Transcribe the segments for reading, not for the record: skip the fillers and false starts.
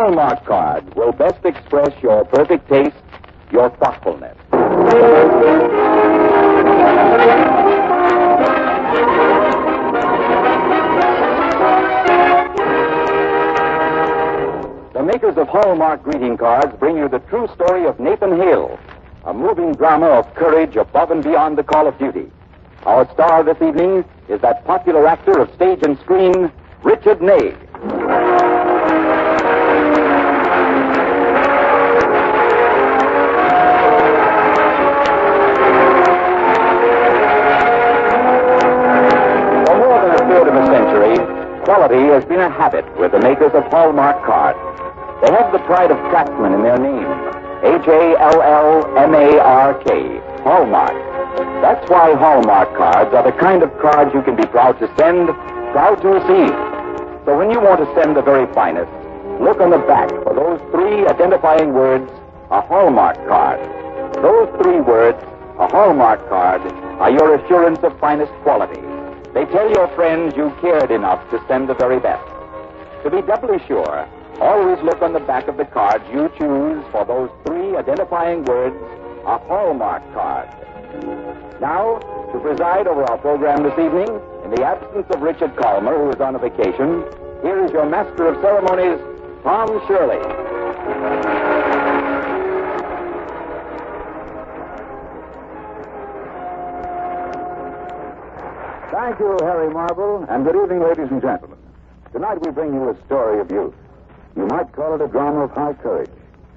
Hallmark card will best express your perfect taste, your thoughtfulness. The makers of Hallmark greeting cards bring you the true story of Nathan Hale, a moving drama of courage above and beyond the call of duty. Our star this evening is that popular actor of stage and screen, Richard Ney. For more than a third of a century, quality has been a habit with the makers of Hallmark cards. They have the pride of craftsmen in their name. Hallmark, Hallmark. That's why Hallmark cards are the kind of cards you can be proud to send, proud to receive. So when you want to send the very finest, look on the back for those three identifying words, a Hallmark card. Those three words, a Hallmark card, are your assurance of finest quality. They tell your friends you cared enough to send the very best. To be doubly sure, always look on the back of the cards you choose for those three identifying words, a Hallmark card. Now, to preside over our program this evening, in the absence of Richard Calmer, who is on a vacation, here is your master of ceremonies, Tom Shirley. Thank you, Harry Marble, and good evening, ladies and gentlemen. Tonight we bring you a story of youth. You might call it a drama of high courage.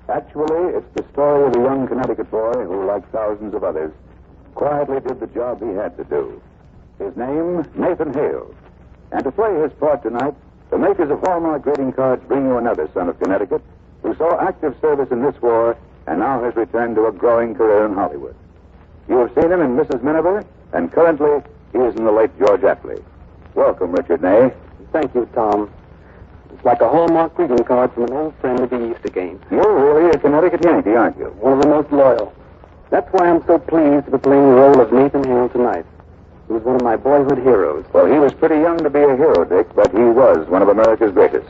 Actually, it's the story of a young Connecticut boy who, like thousands of others, quietly did the job he had to do. His name, Nathan Hale. And to play his part tonight, the makers of Hallmark greeting cards bring you another son of Connecticut who saw active service in this war and now has returned to a growing career in Hollywood. You have seen him in Mrs. Miniver, and currently he is in the late George Apley. Welcome, Richard Ney. Thank you, Tom. It's like a Hallmark greeting card from an old friend of the East again. You're really a Connecticut Yankee, aren't you? One of the most loyal. That's why I'm so pleased to be playing the role of Nathan Hale tonight. He was one of my boyhood heroes. Well, he was pretty young to be a hero, Dick, but he was one of America's greatest.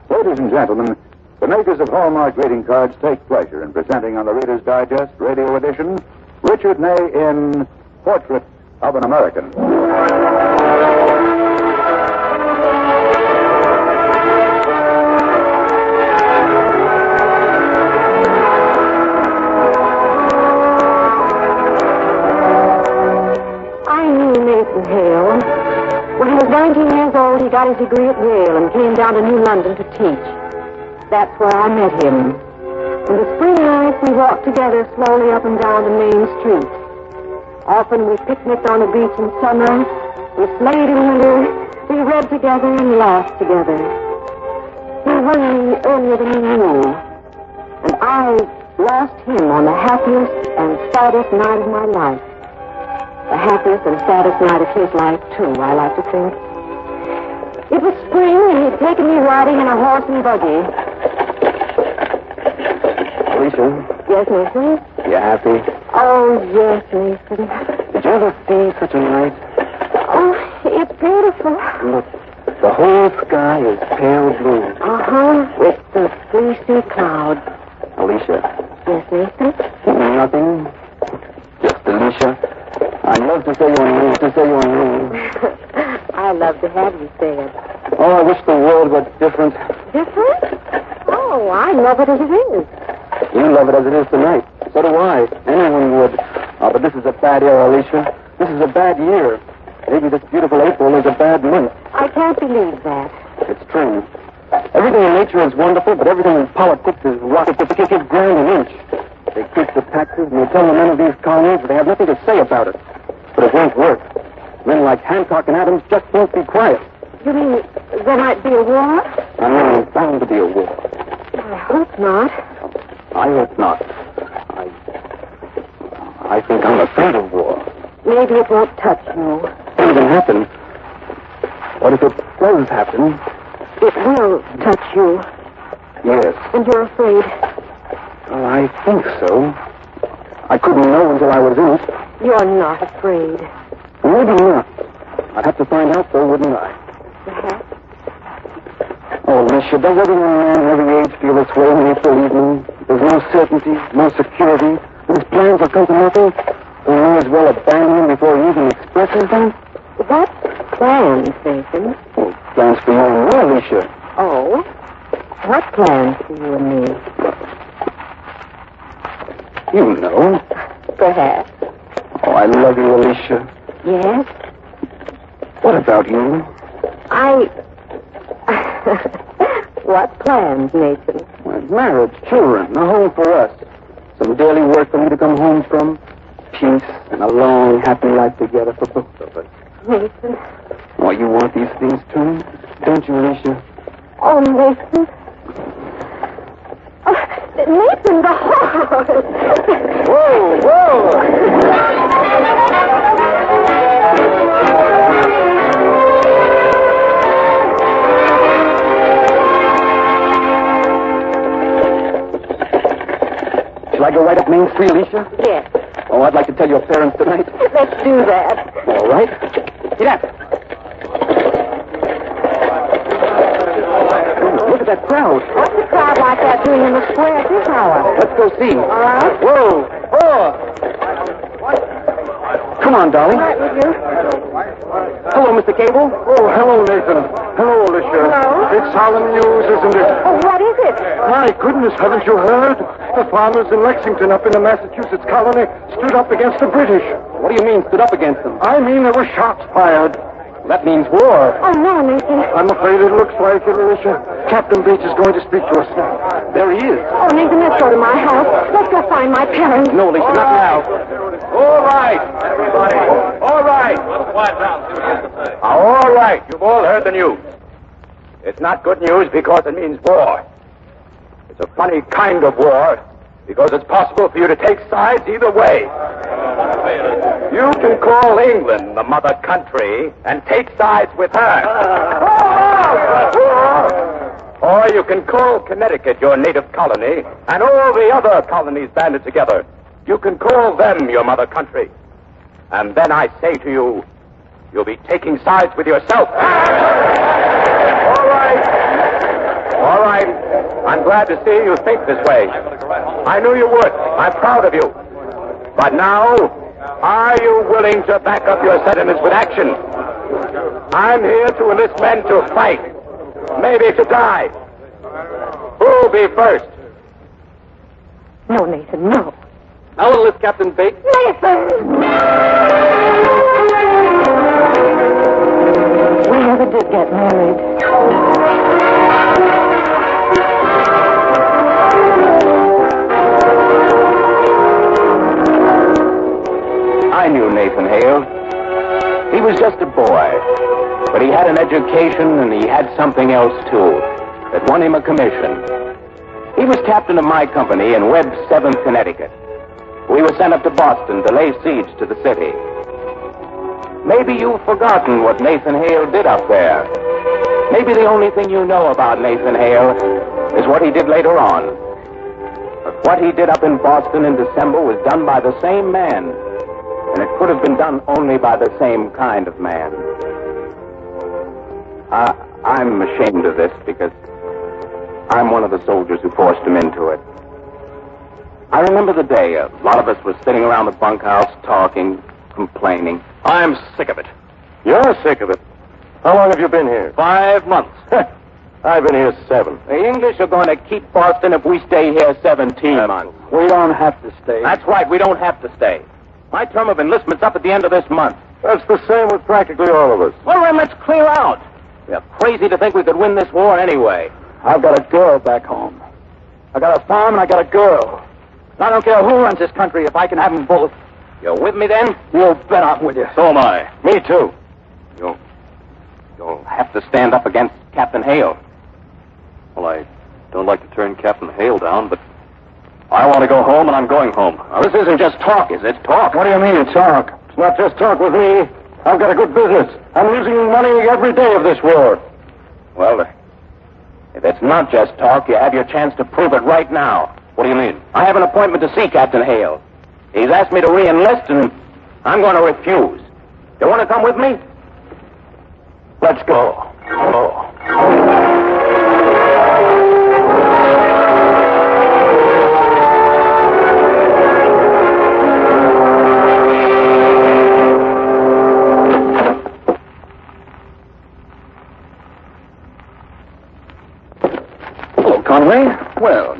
Ladies and gentlemen, the makers of Hallmark greeting cards take pleasure in presenting on the Reader's Digest radio edition Richard Ney in Portrait of an American. Hale. When he was 19 years old, he got his degree at Yale and came down to New London to teach. That's where I met him. In the spring nights, we walked together slowly up and down the main street. Often we picnicked on the beach in summer, we sleighed in winter, we read together and laughed together. He won me earlier than he knew, and I lost him on the happiest and saddest night of my life. The happiest and saddest night of his life, too, I like to think. It was spring, and he'd taken me riding in a horse and buggy. Alicia? Yes, Nathan? You happy? Oh, yes, Nathan. Did you ever see such a night? Oh, it's beautiful. Look, the whole sky is pale blue. Uh-huh, with the fleecy clouds. Alicia? Yes, Nathan? Nothing? Just Alicia? I'd love to say your name, I love to have you say it. Oh, I wish the world were different. Different? Oh, I love it as it is. You love it as it is tonight. So do I. Anyone would. Oh, but this is a bad era, Alicia. This is a bad year. Maybe this beautiful April is a bad month. I can't believe that. It's true. Everything in nature is wonderful, but everything in politics is rotten. They give ground an inch. They increase the taxes, and they tell the men of these colonies that they have nothing to say about it. But it won't work. Men like Hancock and Adams just won't be quiet. You mean there might be a war? I mean, there's bound to be a war. I hope not. I hope not. I think I'm afraid of war. Maybe it won't touch you. What can happen? What if it does happen? It will touch you. Yes. And you're afraid. Well, I think so. I couldn't know until I was in it. You're not afraid. Maybe not. I'd have to find out, though, wouldn't I? Perhaps. Oh, Alicia, does every young man at every age feel this way when they believe me? There's no certainty, no security, and his plans will come to nothing. We may as well abandon him before he even expresses them. What plans, Nathan? Oh, plans for you and me, Alicia. Oh? What plans for you and me? You know. Perhaps. Oh, I love you, Alicia. Yes? What about you? What plans, Nathan? Well, marriage, children, a home for us. Some daily work for me to come home from. Peace and a long, happy life together for both of us. Nathan. Oh, you want these things too? Don't you, Alicia? Oh, Nathan. Oh, Nathan, the horse. Whoa, whoa! Shall I go right up Main Street, Alicia? Yes. Oh, I'd like to tell your parents tonight. Let's do that. All right. Get up. Look at that crowd. What's a crowd like that doing in the square at this hour? Let's go see. All right. Whoa! Oh! Come on, darling. All right with you. Hello, Mr. Cable. Oh, hello, Nathan. Hello, Alicia. Hello. It's solemn news, isn't it? Oh, what is it? My goodness, haven't you heard? The farmers in Lexington up in the Massachusetts colony stood up against the British. What do you mean, stood up against them? I mean, there were shots fired. That means war. Oh, no, Nathan. I'm afraid it looks like it, Alicia. Captain Bates is going to speak to us now. There he is. Oh, Nathan, let's go to my house. Let's go find my parents. No, Alicia, not now. All right, everybody. All right. All right. You've all heard the news. It's not good news because it means war. It's a funny kind of war because it's possible for you to take sides either way. You can call England the mother country and take sides with her. Or you can call Connecticut your native colony and all the other colonies banded together. You can call them your mother country. And then I say to you, you'll be taking sides with yourself. All right. All right. I'm glad to see you think this way. I knew you would. I'm proud of you. But now, are you willing to back up your sentiments with action? I'm here to enlist men to fight. Maybe to die. Who'll be first? No, Nathan, no. I'll enlist Captain Bates. Nathan! We never did get married. I knew Nathan Hale. He was just a boy, but he had an education and he had something else too that won him a commission. He was captain of my company in Webb's 7th Connecticut. We were sent up to Boston to lay siege to the city. Maybe you've forgotten what Nathan Hale did up there. Maybe the only thing you know about Nathan Hale is what he did later on. But what he did up in Boston in December was done by the same man. And it could have been done only by the same kind of man. I'm ashamed of this because I'm one of the soldiers who forced him into it. I remember the day a lot of us were sitting around the bunkhouse talking, complaining. I'm sick of it. You're sick of it. How long have you been here? 5 months. I've been here 7. The English are going to keep Boston if we stay here 17 months. We don't have to stay. That's right, we don't have to stay. My term of enlistment's up at the end of this month. That's the same with practically all of us. Well, then let's clear out. We're crazy to think we could win this war anyway. I've got a girl back home. I got a farm and I got a girl. And I don't care who runs this country if I can have them both. You're with me then? You bet I'm with you. So am I. Me too. You'll have to stand up against Captain Hale. Well, I don't like to turn Captain Hale down, but I want to go home and I'm going home. Now, this isn't just talk, is it? Talk. What do you mean, talk? It's not just talk with me. I've got a good business. I'm losing money every day of this war. Well, if it's not just talk, you have your chance to prove it right now. What do you mean? I have an appointment to see Captain Hale. He's asked me to re-enlist, and I'm going to refuse. You want to come with me? Let's go. Oh.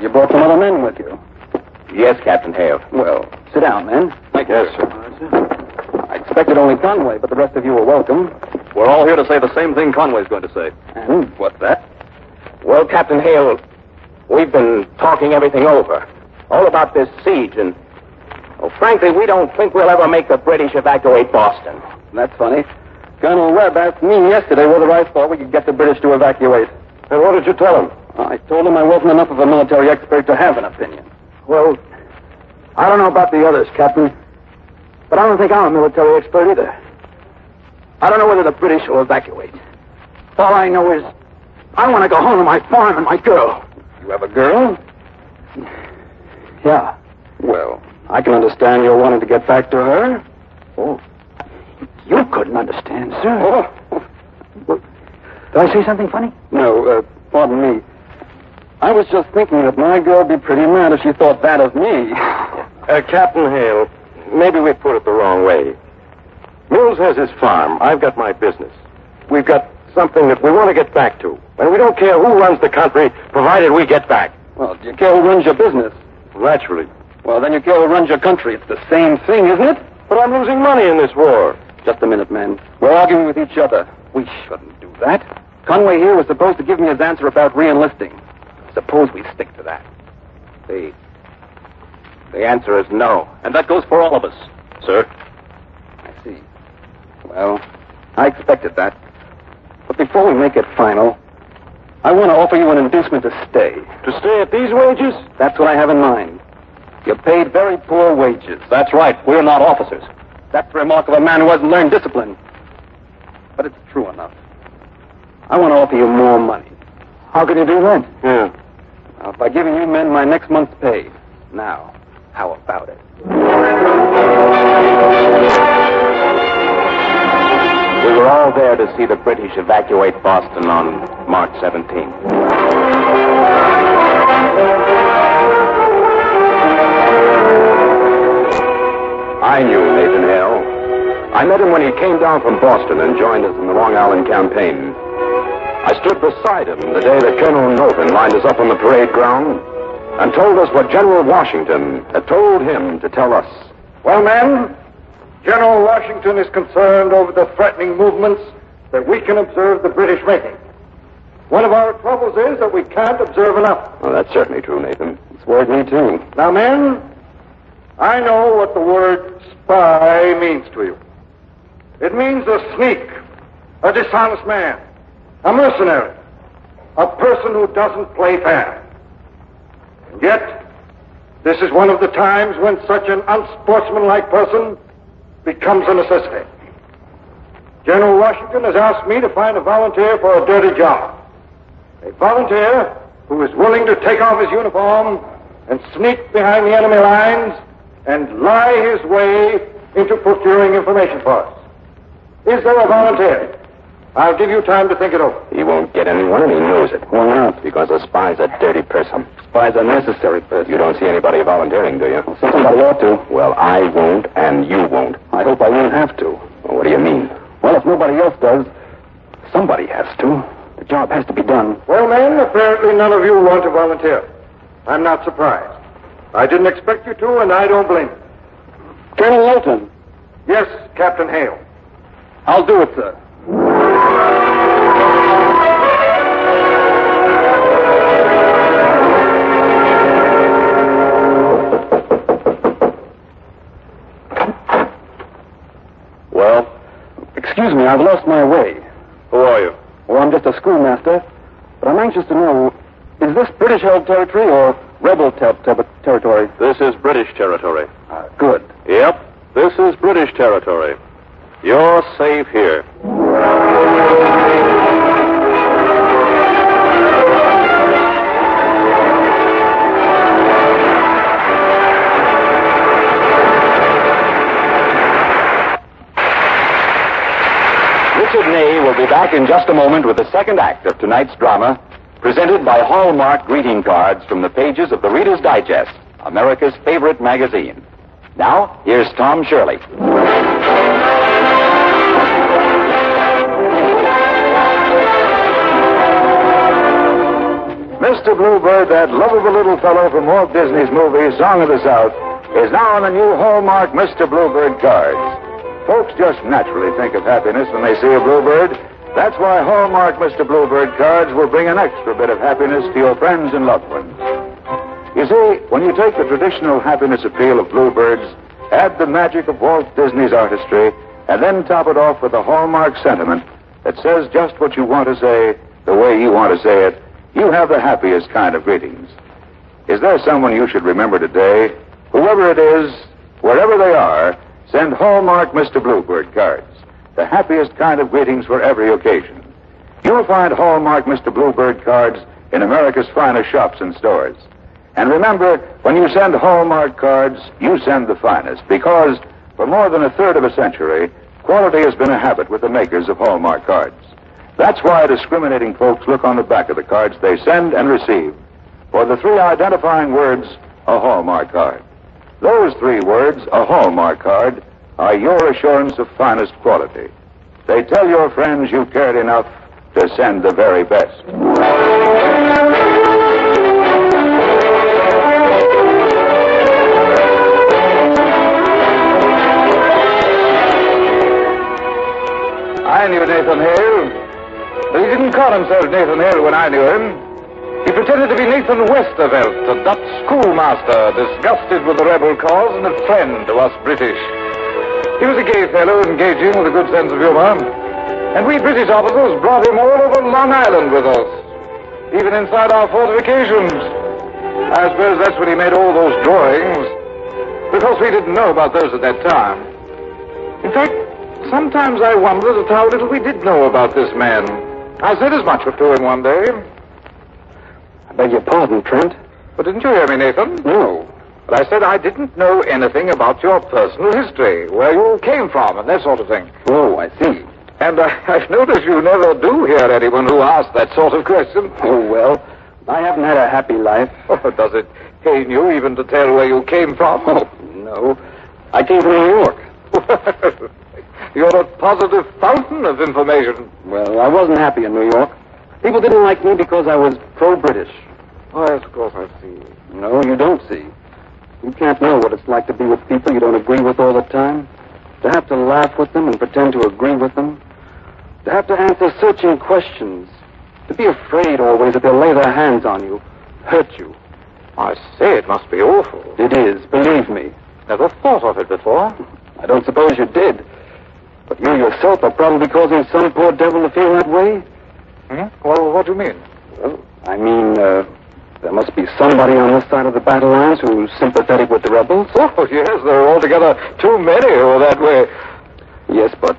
You brought some other men with you. Yes, Captain Hale. Well, sit down, then. Yes, sir. I expected only Conway, but the rest of you are welcome. We're all here to say the same thing Conway's going to say. And what's that? Well, Captain Hale, we've been talking everything over. All about this siege, and, well, frankly, we don't think we'll ever make the British evacuate Boston. That's funny. Colonel Webb asked me yesterday whether I thought we could get the British to evacuate. And what did you tell him? I told him I wasn't enough of a military expert to have an opinion. Well, I don't know about the others, Captain, but I don't think I'm a military expert either. I don't know whether the British will evacuate. All I know is I want to go home to my farm and my girl. You have a girl? Yeah. Well, I can understand your wanting to get back to her. Oh, you couldn't understand, sir. Oh. Well, did I say something funny? No, pardon me. I was just thinking that my girl would be pretty mad if she thought that of me. Captain Hale, maybe we put it the wrong way. Mills has his farm. I've got my business. We've got something that we want to get back to. And we don't care who runs the country, provided we get back. Well, do you care who runs your business? Naturally. Well, then you care who runs your country. It's the same thing, isn't it? But I'm losing money in this war. Just a minute, men. We're arguing with each other. We shouldn't do that. Conway here was supposed to give me his answer about re-enlisting. Suppose we stick to that. The answer is no. And that goes for all of us, sir. I see. Well, I expected that. But before we make it final, I want to offer you an inducement to stay. To stay at these wages? That's what I have in mind. You're paid very poor wages. That's right. We're not officers. That's the remark of a man who hasn't learned discipline. But it's true enough. I want to offer you more money. How can you do that? Yeah. Now, by giving you men my next month's pay. Now, how about it? We were all there to see the British evacuate Boston on March 17th. I knew Nathan Hale. I met him when he came down from Boston and joined us in the Long Island campaign. I stood beside him the day that Colonel Norton lined us up on the parade ground and told us what General Washington had told him to tell us. Well, men, General Washington is concerned over the threatening movements that we can observe the British making. One of our troubles is that we can't observe enough. Well, that's certainly true, Nathan. It's worried me, too. Now, men, I know what the word spy means to you. It means a sneak, a dishonest man, a mercenary, a person who doesn't play fair. And yet, this is one of the times when such an unsportsmanlike person becomes a necessity. General Washington has asked me to find a volunteer for a dirty job. A volunteer who is willing to take off his uniform and sneak behind the enemy lines and lie his way into procuring information for us. Is there a volunteer? I'll give you time to think it over. He won't get anyone, and he knows it. Why not? Because a spy's a dirty person. Spy's a necessary person. You don't see anybody volunteering, do you? Well, somebody ought to. Well, I won't, and you won't. I hope I won't have to. Well, what do you mean? Well, if nobody else does, somebody has to. The job has to be done. Well, men, apparently none of you want to volunteer. I'm not surprised. I didn't expect you to, and I don't blame you. Colonel Wilton. Yes, Captain Hale. I'll do it, sir. Well? Excuse me, I've lost my way. Who are you? Well, I'm just a schoolmaster, but I'm anxious to know, is this British-held territory or rebel territory? This is British territory. Good. Yep, this is British territory. You're safe here. Richard Ney will be back in just a moment with the second act of tonight's drama, presented by Hallmark greeting cards from the pages of the Reader's Digest, America's favorite magazine. Now, here's Tom Shirley. Miss Mr. Bluebird, that lovable little fellow from Walt Disney's movie Song of the South, is now on the new Hallmark Mr. Bluebird cards. Folks just naturally think of happiness when they see a bluebird. That's why Hallmark Mr. Bluebird cards will bring an extra bit of happiness to your friends and loved ones. You see, when you take the traditional happiness appeal of bluebirds, add the magic of Walt Disney's artistry, and then top it off with a Hallmark sentiment that says just what you want to say, the way you want to say it, you have the happiest kind of greetings. Is there someone you should remember today? Whoever it is, wherever they are, send Hallmark Mr. Bluebird cards. The happiest kind of greetings for every occasion. You'll find Hallmark Mr. Bluebird cards in America's finest shops and stores. And remember, when you send Hallmark cards, you send the finest, because for more than a third of a century, quality has been a habit with the makers of Hallmark cards. That's why discriminating folks look on the back of the cards they send and receive for the three identifying words, a Hallmark card. Those three words, a Hallmark card, are your assurance of finest quality. They tell your friends you cared enough to send the very best. I knew Nathan Hale, but he didn't call himself Nathan Hale when I knew him. He pretended to be Nathan Westervelt, a Dutch schoolmaster, disgusted with the rebel cause and a friend to us British. He was a gay fellow, engaging with a good sense of humor, and we British officers brought him all over Long Island with us, even inside our fortifications. I suppose that's when he made all those drawings, because we didn't know about those at that time. In fact, sometimes I wondered at how little we did know about this man. I said as much to him one day. I beg your pardon, Trent. But didn't you hear me, Nathan? No. But I said I didn't know anything about your personal history, where you came from, and that sort of thing. Oh, I see. And I've noticed you never do hear anyone who asks that sort of question. Oh, well, I haven't had a happy life. Oh, does it pain you even to tell where you came from? Oh, no. I came from New York. You're a positive fountain of information. Well, I wasn't happy in New York. People didn't like me because I was pro-British. Oh, yes, of course I see. No, you don't see. You can't know what it's like to be with people you don't agree with all the time. To have to laugh with them and pretend to agree with them. To have to answer searching questions. To be afraid always that they'll lay their hands on you, hurt you. I say, it must be awful. It is, believe me. Never thought of it before. I don't suppose you did. But you yourself are probably causing some poor devil to feel that way. Well, what do you mean? Well, I mean, there must be somebody on this side of the battle lines who's sympathetic with the rebels. Oh, yes, there are altogether too many who are that way. Yes, but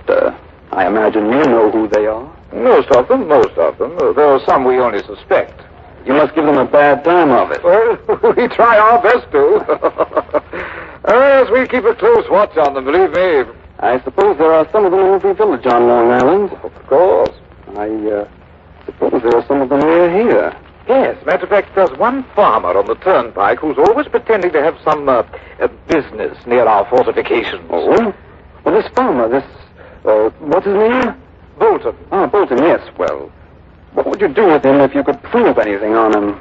I imagine you know who they are. Most of them. There are some we only suspect. You must give them a bad time of it. Well, we try our best to. Yes, we keep a close watch on them, believe me. I suppose there are some of them in every village on Long Island. Of course. I suppose there are some of them near here. Yes, matter of fact, there's one farmer on the turnpike who's always pretending to have some business near our fortifications. Oh? Well, this farmer, what's his name? Bolton. Oh, Bolton, yes. Well, what would you do with him if you could prove anything on him?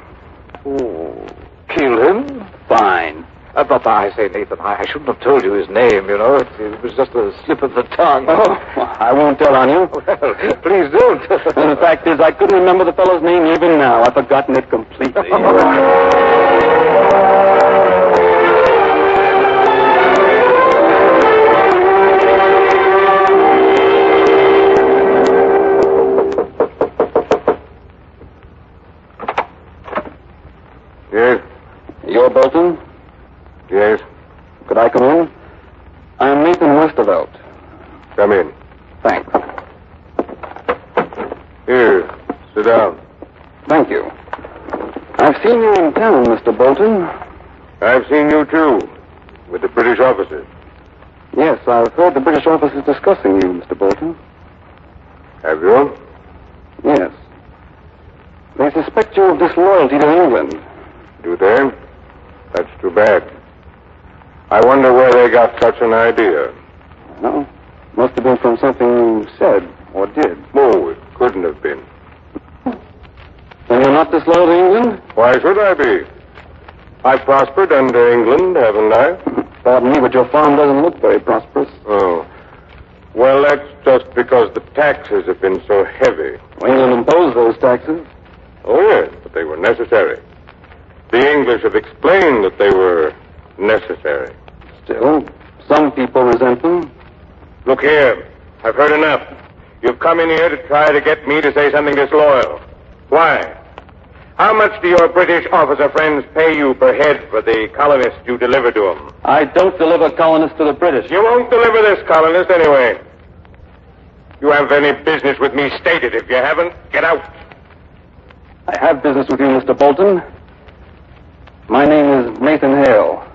Oh, kill him? Fine. But I say, Nathan, I shouldn't have told you his name, you know. It was just a slip of the tongue. Oh, well, I won't tell on you. Well, please don't. And the fact is, I couldn't remember the fellow's name even now. I've forgotten it completely. Yes? You're Bolton? Yes? Could I come in? I'm Nathan Westervelt. Come in. Thanks. Here, sit down. Thank you. I've seen you in town, Mr. Bolton. I've seen you, too, with the British officers. Yes, I've heard the British officers discussing you, Mr. Bolton. Have you? Yes. They suspect you of disloyalty to England. Do they? That's too bad. I wonder where they got such an idea. No. Must have been from something you said or did. Oh, it couldn't have been. Then you're not disloyal to England? Why should I be? I've prospered under England, haven't I? Pardon me, but your farm doesn't look very prosperous. Oh. Well, that's just because the taxes have been so heavy. England imposed those taxes. Oh, yes, but they were necessary. The English have explained that they were necessary. Still, some people resent them. Look here, I've heard enough. You've come in here to try to get me to say something disloyal. Why? How much do your British officer friends pay you per head for the colonists you deliver to them? I don't deliver colonists to the British. You won't deliver this colonist anyway. You have any business with me, state it. If you haven't, get out. I have business with you, Mr. Bolton. My name is Nathan Hale.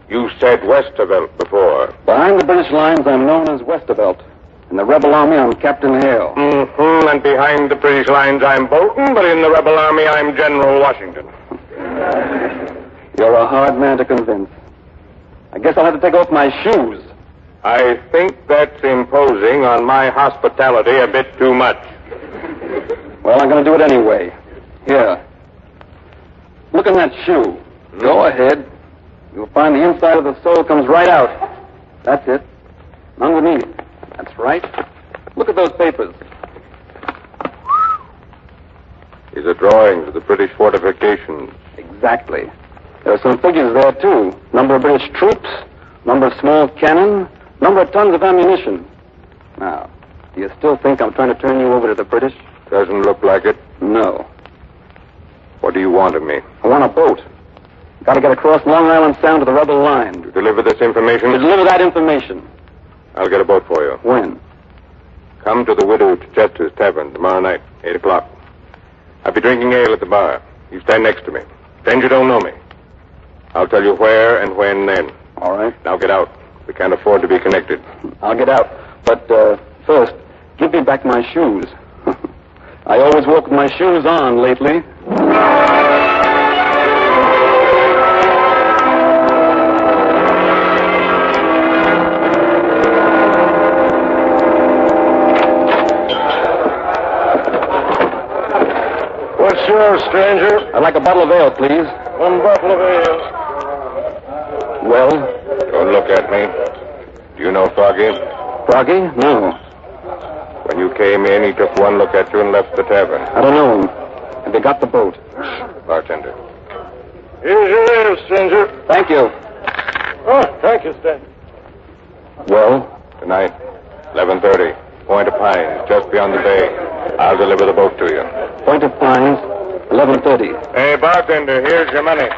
You said Westervelt before. Behind the British lines, I'm known as Westervelt. In the rebel army, I'm Captain Hale. Mm-hmm. And behind the British lines, I'm Bolton, but in the rebel army, I'm General Washington. You're a hard man to convince. I guess I'll have to take off my shoes. I think that's imposing on my hospitality a bit too much. Well, I'm going to do it anyway. Here. Look in that shoe. Go ahead. You'll find the inside of the sole comes right out. That's it. Underneath. That's right. Look at those papers. These are drawings of the British fortifications. Exactly. There are some figures there, too. Number of British troops, number of small cannon, number of tons of ammunition. Now, do you still think I'm trying to turn you over to the British? Doesn't look like it. No. What do you want of me? I want a boat. Got to get across Long Island Sound to the rebel line. To deliver this information? To deliver that information. I'll get a boat for you. When? Come to the Widow Chester's Tavern tomorrow night, 8 o'clock. I'll be drinking ale at the bar. You stand next to me. Pretend you don't know me. I'll tell you where and when then. All right. Now get out. We can't afford to be connected. I'll get out. But first, give me back my shoes. I always walk with my shoes on lately. What's yours, stranger? I'd like a bottle of ale, please. One bottle of ale. Well? Don't look at me. Do you know Froggy? Froggy? No. When you came in, he took one look at you and left the tavern. I don't know him. Have they got the boat? Bartender. Here's your ale, stranger. Thank you. Oh, thank you, stranger. Well? Tonight, 11:30. Point of Pines, just beyond the bay. I'll deliver the boat to you. Point of Pines, 11:30. Hey, bartender, here's your money.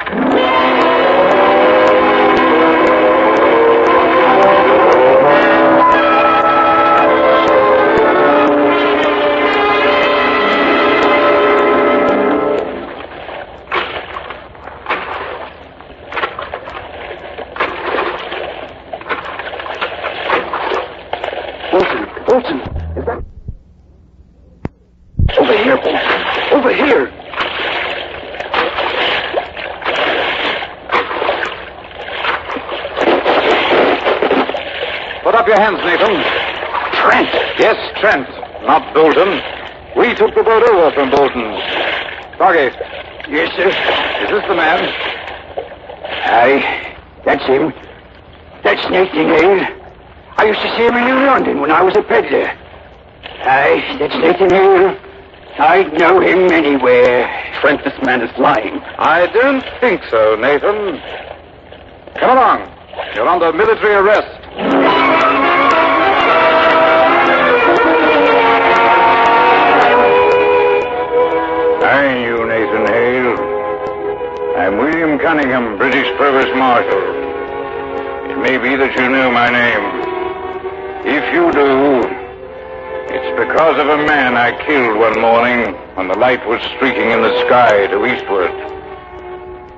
Bolton, is that... Over here, Bolton. Over here. Put up your hands, Nathan. Trent. Yes, Trent, not Bolton. We took the boat over from Bolton. Froggy. Yes, sir. Is this the man? Aye, that's him. That's Nathan Hale. I used to see him in New London when I was a peddler. Aye, that's Nathan Hale. I'd know him anywhere. Trent, this man is lying. I don't think so, Nathan. Come along. You're under military arrest. Are you Nathan Hale? I'm William Cunningham, British Provost Marshal. It may be that you know my name. If you do, it's because of a man I killed one morning when the light was streaking in the sky to eastward.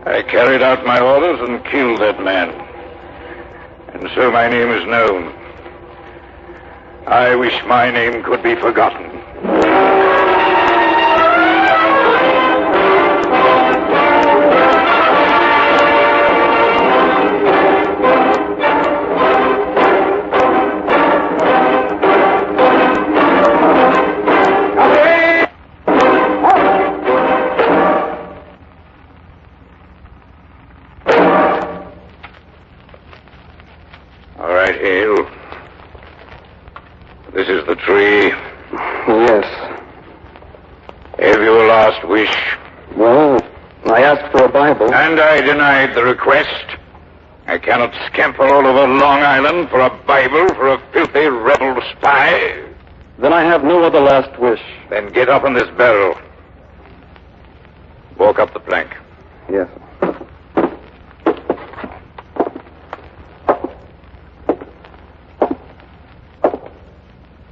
I carried out my orders and killed that man. And so my name is known. I wish my name could be forgotten. Hale. This is the tree. Yes. Have you a last wish? Well, I asked for a Bible. And I denied the request. I cannot scamper all over Long Island for a Bible for a filthy rebel spy. Then I have no other last wish. Then get up on this barrel. Walk up the plank. Yes.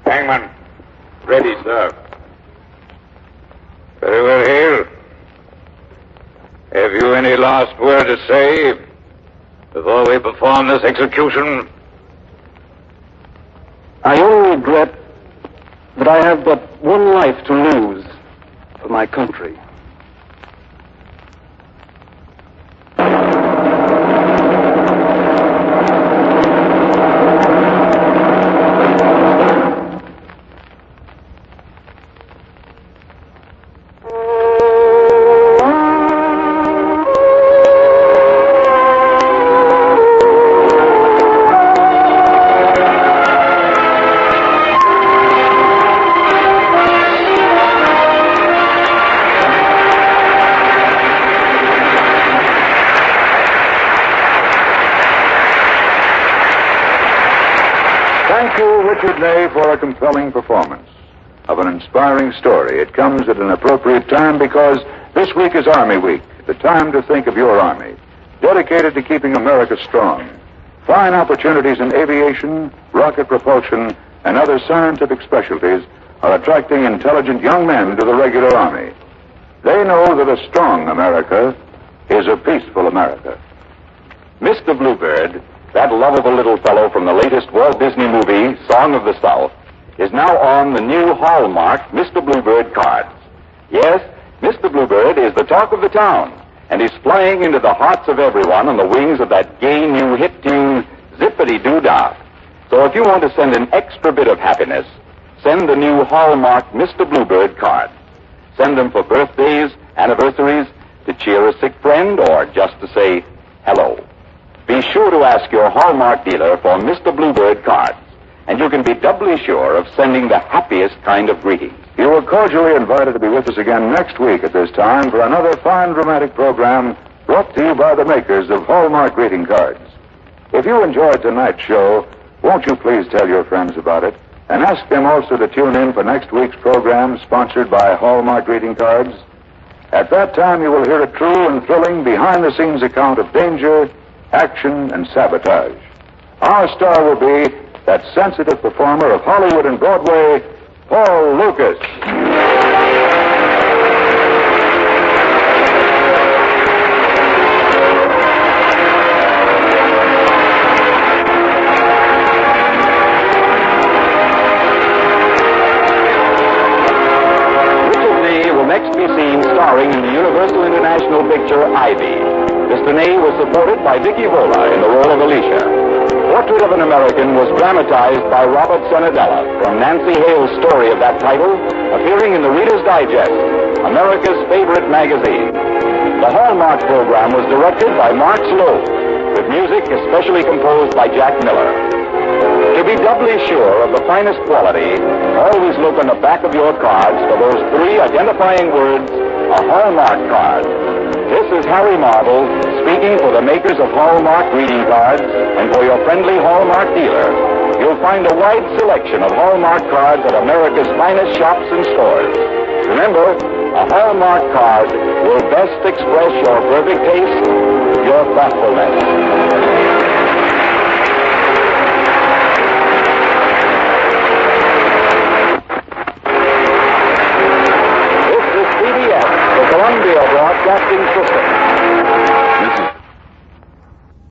Hangman. Ready, sir. Very well, Hale. Have you any last word to say before we perform this execution? I only regret that I have but one life to lose for my country. Thank you, Richard Ney, for a compelling performance of an inspiring story. It comes at an appropriate time because this week is Army Week, the time to think of your Army, dedicated to keeping America strong. Fine opportunities in aviation, rocket propulsion, and other scientific specialties are attracting intelligent young men to the regular Army. They know that a strong America is a peaceful America. Mr. Bluebird, that lovable little fellow from the latest Walt Disney movie, Song of the South, is now on the new Hallmark Mr. Bluebird cards. Yes, Mr. Bluebird is the talk of the town, and he's flying into the hearts of everyone on the wings of that gay new hit tune, Zippity-Doo-Dah. So if you want to send an extra bit of happiness, send the new Hallmark Mr. Bluebird cards. Send them for birthdays, anniversaries, to cheer a sick friend, or just to say hello. Be sure to ask your Hallmark dealer for Mr. Bluebird cards, and you can be doubly sure of sending the happiest kind of greetings. You are cordially invited to be with us again next week at this time for another fine dramatic program brought to you by the makers of Hallmark greeting cards. If you enjoyed tonight's show, won't you please tell your friends about it and ask them also to tune in for next week's program sponsored by Hallmark greeting cards? At that time, you will hear a true and thrilling behind-the-scenes account of danger, action, and sabotage. Our star will be that sensitive performer of Hollywood and Broadway, Paul Lucas. Richard Ney will next be seen starring in the Universal International picture Ivy. Mr. Ney was supported by Vicky Vola in the role of Alicia. Portrait of an American was dramatized by Robert Senadella from Nancy Hale's story of that title, appearing in the Reader's Digest, America's favorite magazine. The Hallmark program was directed by Mark Sloan, with music especially composed by Jack Miller. To be doubly sure of the finest quality, always look on the back of your cards for those three identifying words, a Hallmark card. This is Harry Marble, speaking for the makers of Hallmark greeting cards and for your friendly Hallmark dealer. You'll find a wide selection of Hallmark cards at America's finest shops and stores. Remember, a Hallmark card will best express your perfect taste, your thoughtfulness.